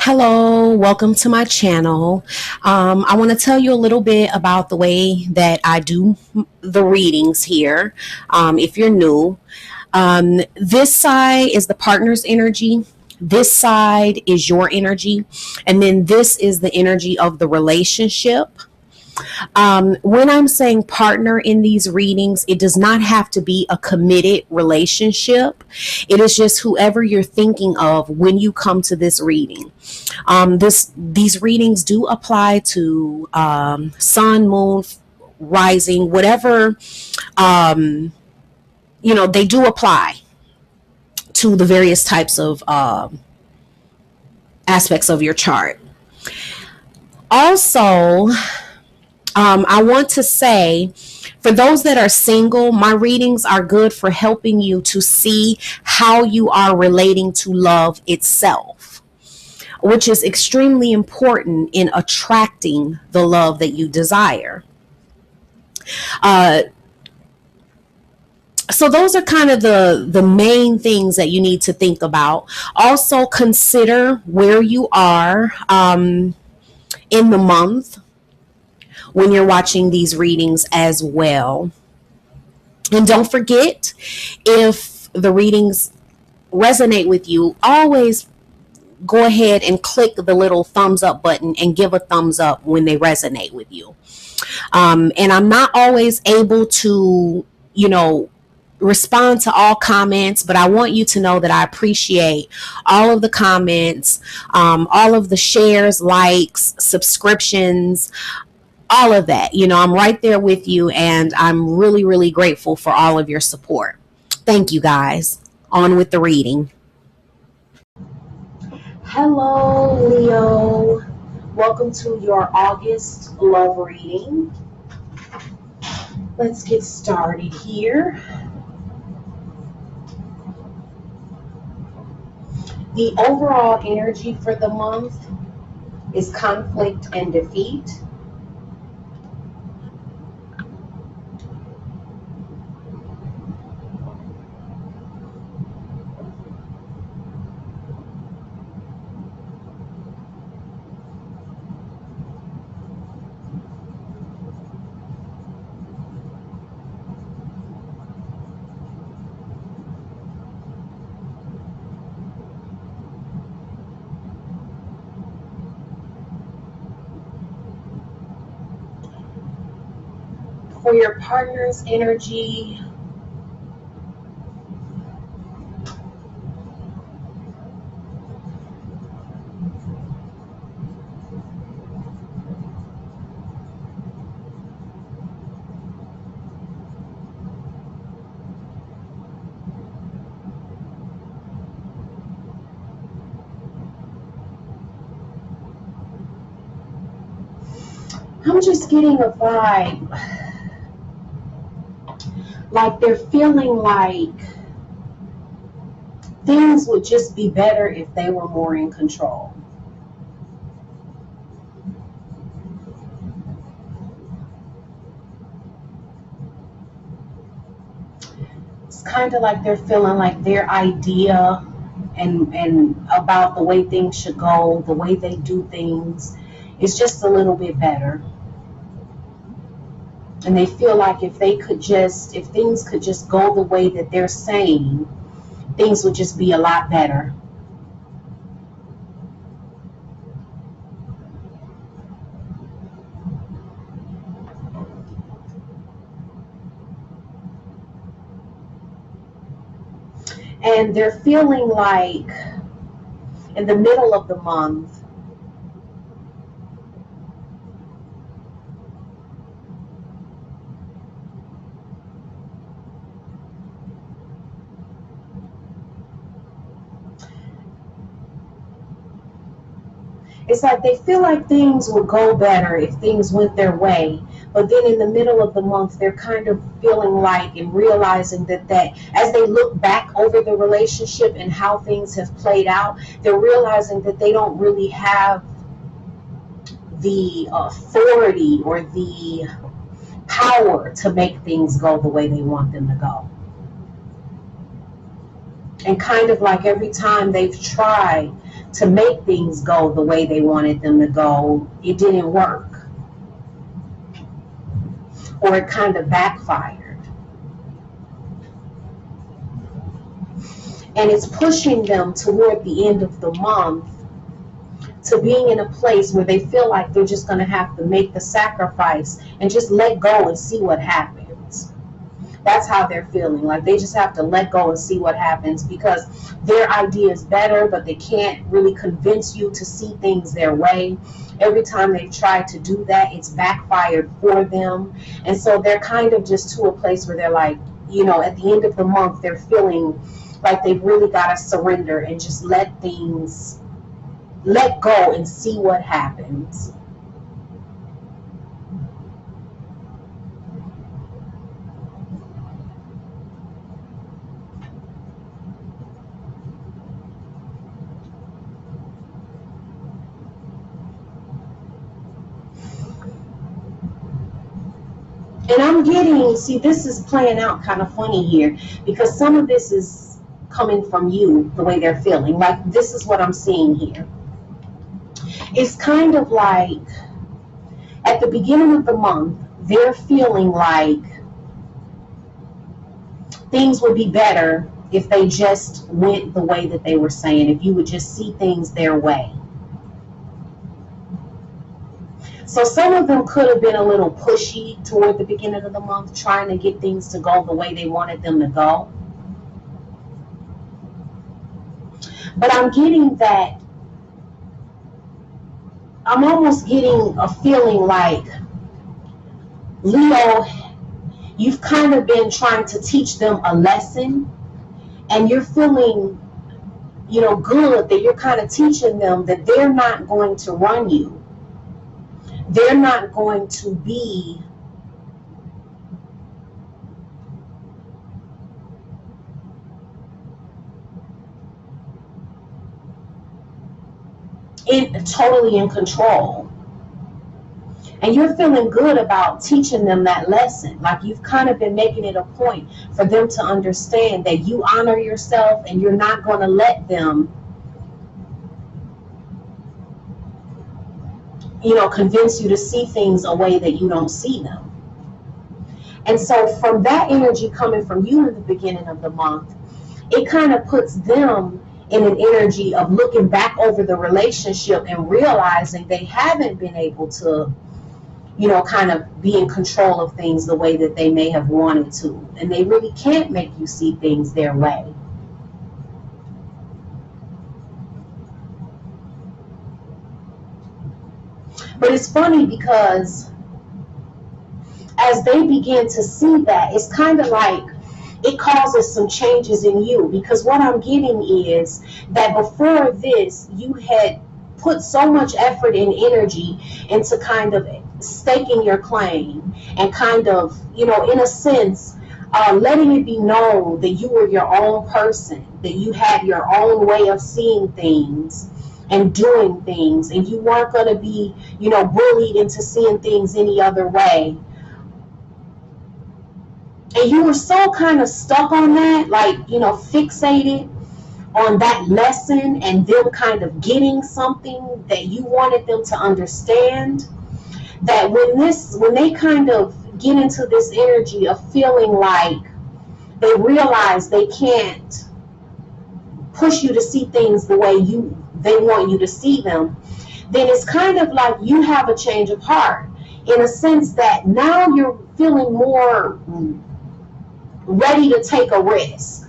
Hello, welcome to my channel. I want to tell you a little bit about the way that I do the readings here. If you're new, this side is the partner's energy. This side is your energy. And then this is the energy of the relationship. When I'm saying partner in these readings, it does not have to be a committed relationship. It is just whoever you're thinking of when you come to this reading. These readings do apply to sun, moon, rising, whatever. They do apply to the various types of aspects of your chart. Also, I want to say, for those that are single, my readings are good for helping you to see how you are relating to love itself, which is extremely important in attracting the love that you desire. So those are kind of the main things that you need to think about. Also consider where you are in the month when you're watching these readings as well. And don't forget, if the readings resonate with you, always go ahead and click the little thumbs up button and give a thumbs up when they resonate with you. And I'm not always able to, respond to all comments, but I want you to know that I appreciate all of the comments, all of the shares, likes, subscriptions, all of that. I'm right there with you, and I'm really, really grateful for all of your support. Thank you, guys. On with the reading. Hello, Leo. Welcome to your August love reading. Let's get started here. The overall energy for the month is conflict and defeat. For your partner's energy, I'm just getting a vibe like they're feeling like things would just be better if they were more in control. It's kind of like they're feeling like their idea and about the way things should go, the way they do things, is just a little bit better. And they feel like if things could just go the way that they're saying, things would just be a lot better. And they're feeling like in the middle of the month, it's like they feel like things would go better if things went their way. But then in the middle of the month, they're kind of feeling like and realizing that as they look back over the relationship and how things have played out, they're realizing that they don't really have the authority or the power to make things go the way they want them to go. And kind of like every time they've tried to make things go the way they wanted them to go, it didn't work, or it kind of backfired. And it's pushing them toward the end of the month to being in a place where they feel like they're just going to have to make the sacrifice and just let go and see what happens. That's how they're feeling. Like they just have to let go and see what happens, because their idea is better, but they can't really convince you to see things their way. Every time they've tried to do that, it's backfired for them. And so they're kind of just to a place where they're like, at the end of the month, they're feeling like they've really got to surrender and just let go and see what happens. And I'm getting, see, this is playing out kind of funny here, because some of this is coming from you, the way they're feeling. Like, this is what I'm seeing here. It's kind of like at the beginning of the month, they're feeling like things would be better if they just went the way that they were saying, if you would just see things their way. So some of them could have been a little pushy toward the beginning of the month, trying to get things to go the way they wanted them to go. But I'm getting that, I'm almost getting a feeling like, Leo, you've kind of been trying to teach them a lesson, and you're feeling, good that you're kind of teaching them that they're not going to run you. They're not going to be totally in control. And you're feeling good about teaching them that lesson. Like you've kind of been making it a point for them to understand that you honor yourself and you're not going to let them, convince you to see things a way that you don't see them. And so from that energy coming from you in the beginning of the month, it kind of puts them in an energy of looking back over the relationship and realizing they haven't been able to, kind of be in control of things the way that they may have wanted to. And they really can't make you see things their way. But it's funny because as they begin to see that, it's kind of like it causes some changes in you, because what I'm getting is that before this, you had put so much effort and energy into kind of staking your claim and kind of, in a sense, letting it be known that you were your own person, that you had your own way of seeing things and doing things, and you weren't going to be, bullied into seeing things any other way. And you were so kind of stuck on that, like, fixated on that lesson and them kind of getting something that you wanted them to understand, that when they kind of get into this energy of feeling like they realize they can't push you to see things the way they want you to see them, then it's kind of like you have a change of heart, in a sense that now you're feeling more ready to take a risk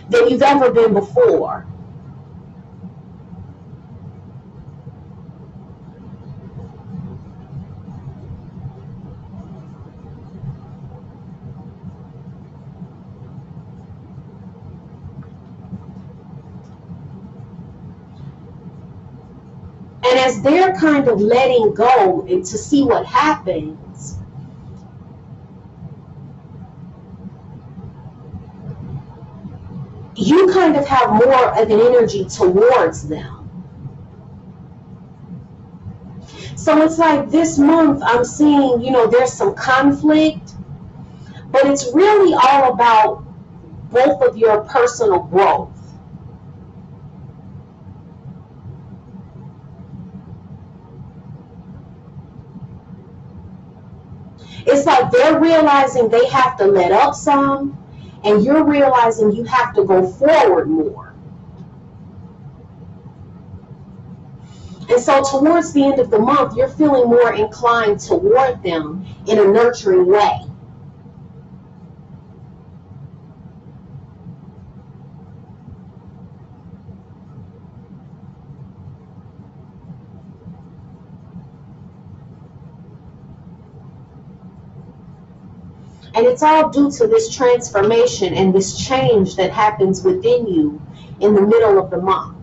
than you've ever been before. And as they're kind of letting go and to see what happens, you kind of have more of an energy towards them. So it's like this month I'm seeing, there's some conflict, but it's really all about both of your personal growth. It's like they're realizing they have to let up some, and you're realizing you have to go forward more. And so towards the end of the month, you're feeling more inclined toward them in a nurturing way. And it's all due to this transformation and this change that happens within you in the middle of the month.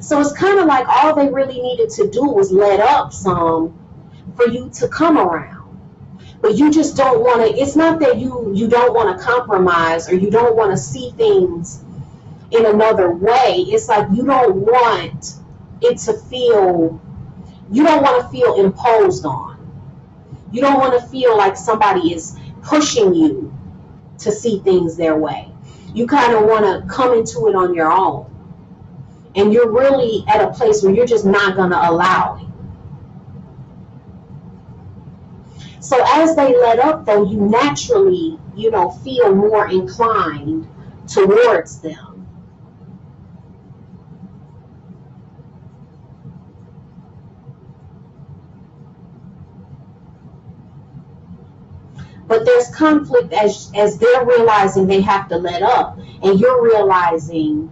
So it's kind of like all they really needed to do was let up some for you to come around. But you just don't want to, it's not that you don't want to compromise or you don't want to see things in another way. It's like you don't want it to feel, you don't want to feel imposed on. You don't want to feel like somebody is pushing you to see things their way. You kind of want to come into it on your own. And you're really at a place where you're just not going to allow it. So as they let up, though, you naturally, feel more inclined towards them. But there's conflict as they're realizing they have to let up, and you're realizing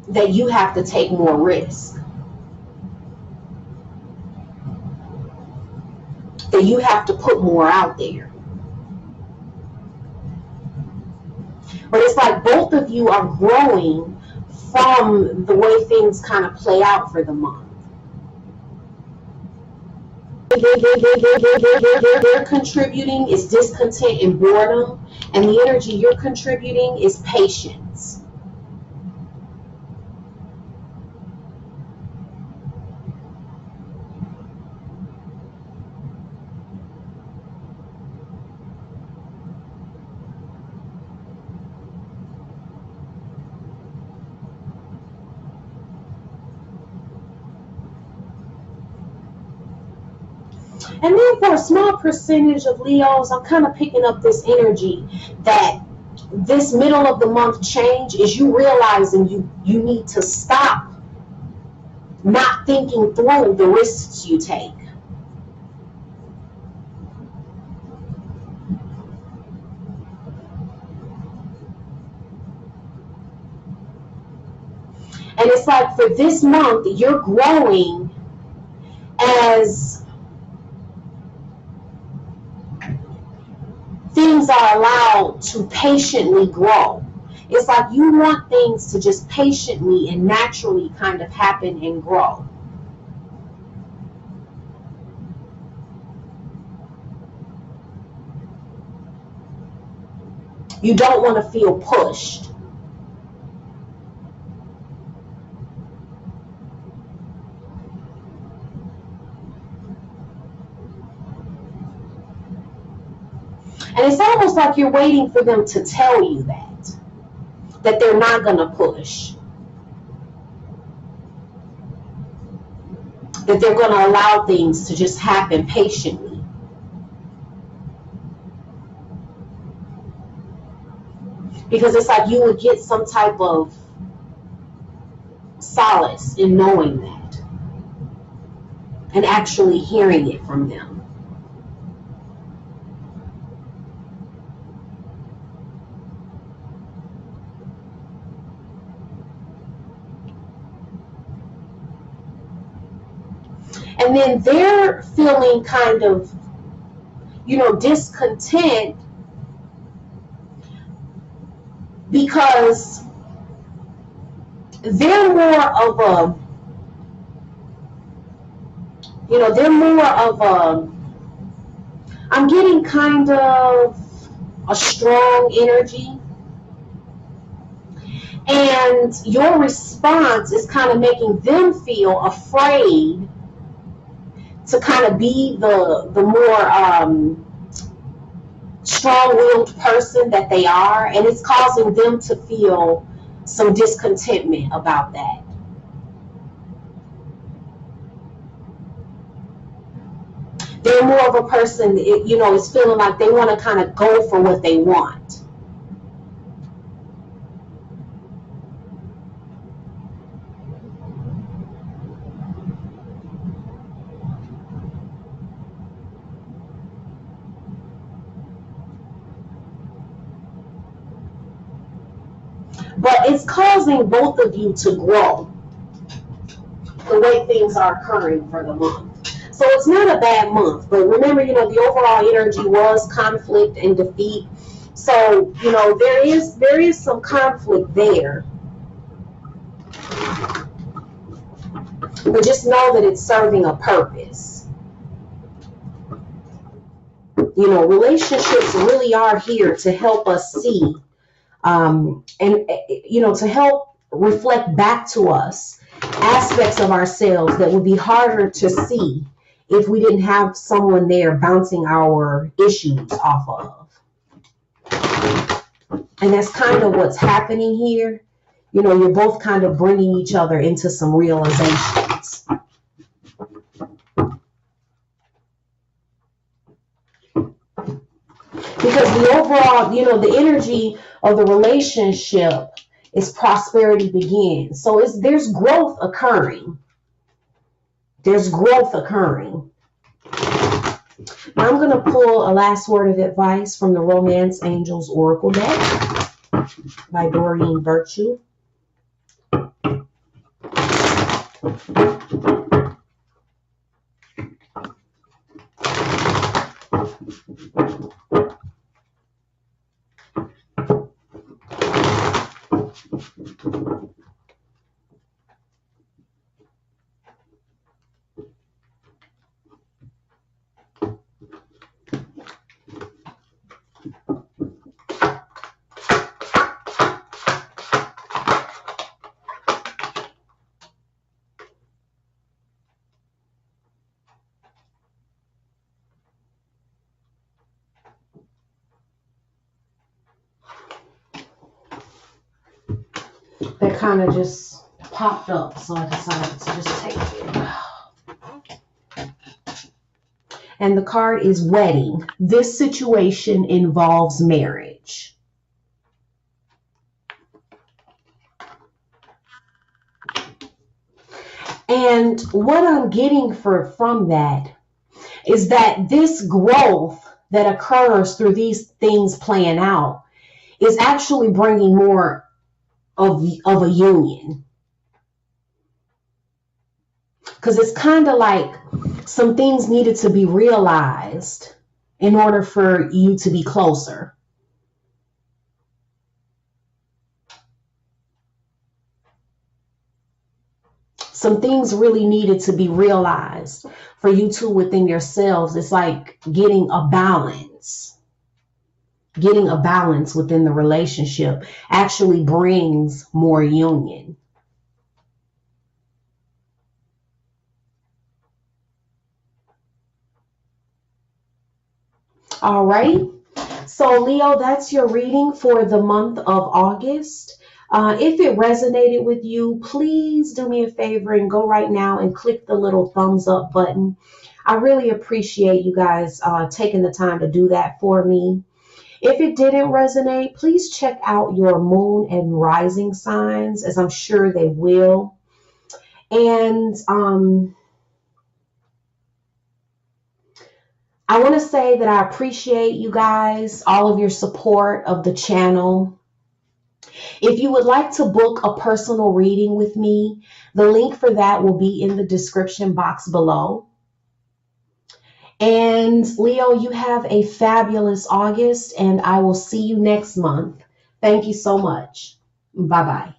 that you have to take more risk, that you have to put more out there. But it's like both of you are growing from the way things kind of play out for the month. They're contributing is discontent and boredom, and the energy you're contributing is patience. And then for a small percentage of Leos, I'm kind of picking up this energy that this middle of the month change is you realizing you need to stop not thinking through the risks you take. And it's like for this month, you're growing as things are allowed to patiently grow. It's like you want things to just patiently and naturally kind of happen and grow. You don't want to feel pushed. And it's almost like you're waiting for them to tell you that they're not going to push, that they're going to allow things to just happen patiently. Because it's like you would get some type of solace in knowing that and actually hearing it from them. And then they're feeling kind of, discontent because they're more of a, I'm getting kind of a strong energy. And your response is kind of making them feel afraid to kind of be the more strong-willed person that they are, and it's causing them to feel some discontentment about that. They're more of a person, is feeling like they want to kind of go for what they want. But it's causing both of you to grow the way things are occurring for the month. So it's not a bad month, but remember, the overall energy was conflict and defeat. So, there is some conflict there. But just know that it's serving a purpose. Relationships really are here to help us see, and to help reflect back to us aspects of ourselves that would be harder to see if we didn't have someone there bouncing our issues off of. And that's kind of what's happening here. You're both kind of bringing each other into some realizations. Because the overall, the energy of the relationship is prosperity begins. So there's growth occurring. There's growth occurring. Now I'm going to pull a last word of advice from the Romance Angels Oracle deck by Doreen Virtue. That kind of just popped up, so I decided to just take it. And the card is wedding. This situation involves marriage. And what I'm getting from that is that this growth that occurs through these things playing out is actually bringing more of a union. Because it's kind of like some things needed to be realized in order for you to be closer. Some things really needed to be realized for you two within yourselves. It's like getting a balance. Getting a balance within the relationship actually brings more union. All right. So Leo, that's your reading for the month of August. If it resonated with you, please do me a favor and go right now and click the little thumbs up button. I really appreciate you guys taking the time to do that for me. If it didn't resonate, please check out your moon and rising signs, as I'm sure they will. And I want to say that I appreciate you guys, all of your support of the channel. If you would like to book a personal reading with me, the link for that will be in the description box below. And Leo, you have a fabulous August, and I will see you next month. Thank you so much. Bye-bye.